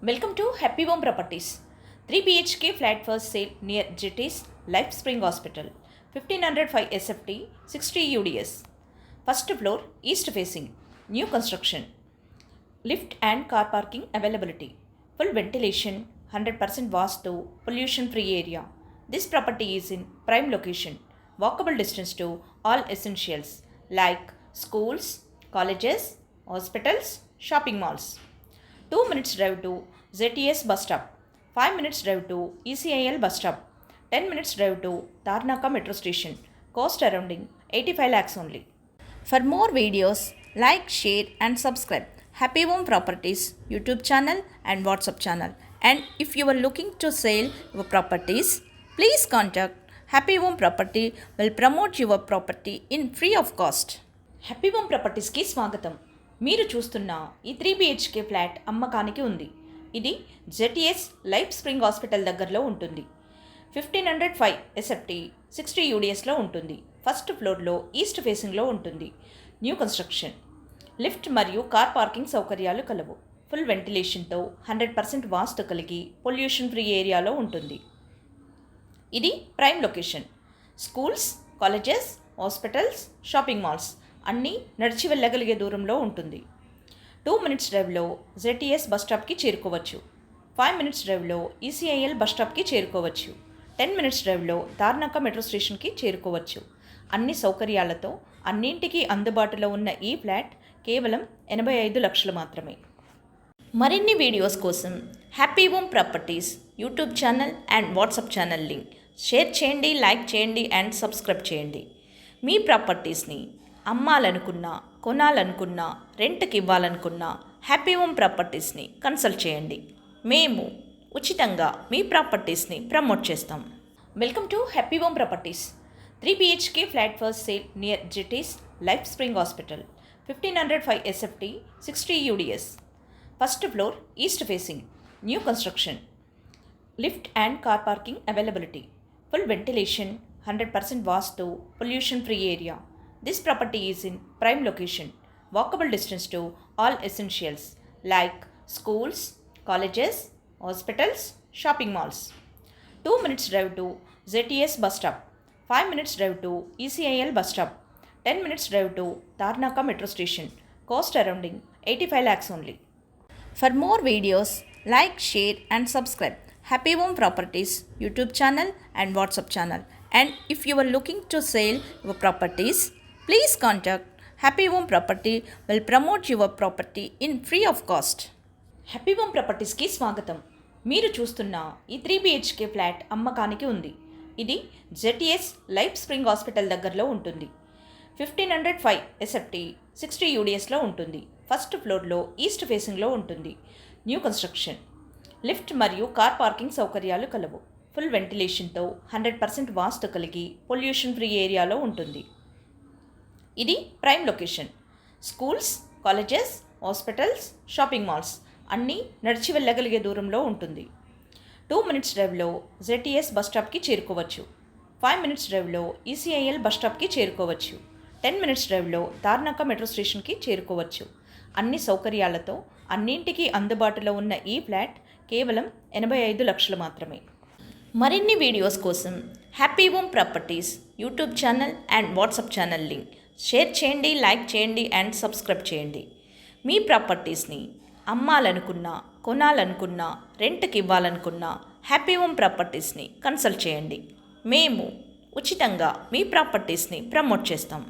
Welcome to Happy Home Properties. 3 BHK flat for sale near JT's Life Spring Hospital. 1505 SFT, 60 UDS. First floor, east facing. New construction. Lift and car parking availability. Full ventilation, 100% vastu, pollution free area. This property is in prime location. Walkable distance to all essentials like schools, colleges, hospitals, shopping malls. 2 minutes drive to ZTS bus stop, 5 minutes drive to ECIL bus stop, 10 minutes drive to Tarnaka metro station. Cost surrounding 85 lakhs only. For more videos, like, share and subscribe Happy Home Properties YouTube channel and WhatsApp channel. And if you are looking to sell your properties, please contact Happy Home Property will promote your property in free of cost. Happy home ప్రాపర్టీస్కి స్వాగతం. మీరు చూస్తున్న ఈ 3 BHK flat అమ్మకానికి ఉంది. ఇది జెటిఎస్ life spring hospital దగ్గరలో ఉంటుంది. 1505 SFT 60 UDSలో ఉంటుంది. ఫస్ట్ ఫ్లోర్లో ఈస్ట్ ఫేసింగ్లో ఉంటుంది. New construction. లిఫ్ట్ మరియు కార్ పార్కింగ్ సౌకర్యాలు కలవు. ఫుల్ వెంటిలేషన్తో 100% వాస్తు కలిగి పొల్యూషన్ ఫ్రీ ఏరియాలో ఉంటుంది. ఇది prime location. Schools, colleges, hospitals, shopping malls అన్నీ నడిచి వెళ్ళగలిగే దూరంలో ఉంటుంది. 2 minutes డ్రైవ్లో ZTS బస్ స్టాప్కి చేరుకోవచ్చు. 5 minutes డ్రైవ్లో ECIL బస్ స్టాప్కి చేరుకోవచ్చు. 10 minutes డ్రైవ్లో తార్నాక మెట్రో స్టేషన్కి చేరుకోవచ్చు. అన్ని సౌకర్యాలతో అన్నింటికీ అందుబాటులో ఉన్న ఈ ఫ్లాట్ కేవలం 85 లక్షలు మాత్రమే. మరిన్ని వీడియోస్ కోసం happy home properties YouTube channel and WhatsApp channel link share చేయండి, లైక్ చేయండి అండ్ సబ్స్క్రైబ్ చేయండి. మీ ప్రాపర్టీస్ని అమ్మాలనుకున్నా, కొనాలనుకున్నా, రెంట్కి ఇవ్వాలనుకున్నా హ్యాపీ హోమ్ ప్రాపర్టీస్ని కన్సల్ట్ చేయండి. మేము ఉచితంగా మీ ప్రాపర్టీస్ని ప్రమోట్ చేస్తాం. Welcome to happy home properties. 3 BHK flat for sale near జెటీస్ life spring hospital. 1505 SFT 60 UDS. First floor east facing. New construction. Lift and car parking availability. Full ventilation, 100% vastu, pollution free area. This property is in prime location. Walkable distance to all essentials like schools, colleges, hospitals, shopping malls. 2 minutes drive to ZTS bus stop, 5 minutes drive to ECIL bus stop, 10 minutes drive to Tarnaka metro station. Cost surrounding 85 lakhs only. For more videos, like, share and subscribe Happy Home Properties YouTube channel and WhatsApp channel. And if you are looking to sell your properties, please contact Happy Home Property will promote your property in free of cost. Happy home ప్రాపర్టీస్కి స్వాగతం. మీరు చూస్తున్న ఈ 3 BHK flat అమ్మకానికి ఉంది. ఇది జెటిఎస్ life spring hospital దగ్గరలో ఉంటుంది. 1505 SFT 60 UDSలో ఉంటుంది. ఫస్ట్ ఫ్లోర్లో ఈస్ట్ ఫేసింగ్లో ఉంటుంది. New construction. లిఫ్ట్ మరియు కార్ పార్కింగ్ సౌకర్యాలు కలవు. ఫుల్ వెంటిలేషన్తో 100% వాస్తు కలిగి పొల్యూషన్ ఫ్రీ ఏరియాలో ఉంటుంది. ఇది prime location. Schools, colleges, hospitals, shopping malls అన్నీ నడిచి వెళ్ళగలిగే దూరంలో ఉంటుంది. 2 minutes డ్రైవ్లో ZTS బస్ స్టాప్కి చేరుకోవచ్చు. 5 minutes డ్రైవ్లో ECIL బస్ స్టాప్కి చేరుకోవచ్చు. 10 minutes డ్రైవ్లో తార్నాక మెట్రో స్టేషన్కి చేరుకోవచ్చు. అన్ని సౌకర్యాలతో అన్నింటికీ అందుబాటులో ఉన్న ఈ ఫ్లాట్ కేవలం 85 లక్షలు మాత్రమే. మరిన్ని వీడియోస్ కోసం happy home properties YouTube channel and WhatsApp channel link share చేయండి, లైక్ చేయండి అండ్ సబ్స్క్రైబ్ చేయండి. మీ ప్రాపర్టీస్ని అమ్మాలనుకున్నా, కొనాలనుకున్నా, రెంట్కి ఇవ్వాలనుకున్నా హ్యాపీ హోమ్ ప్రాపర్టీస్ని కన్సల్ట్ చేయండి. మేము ఉచితంగా మీ ప్రాపర్టీస్ని ప్రమోట్ చేస్తాం.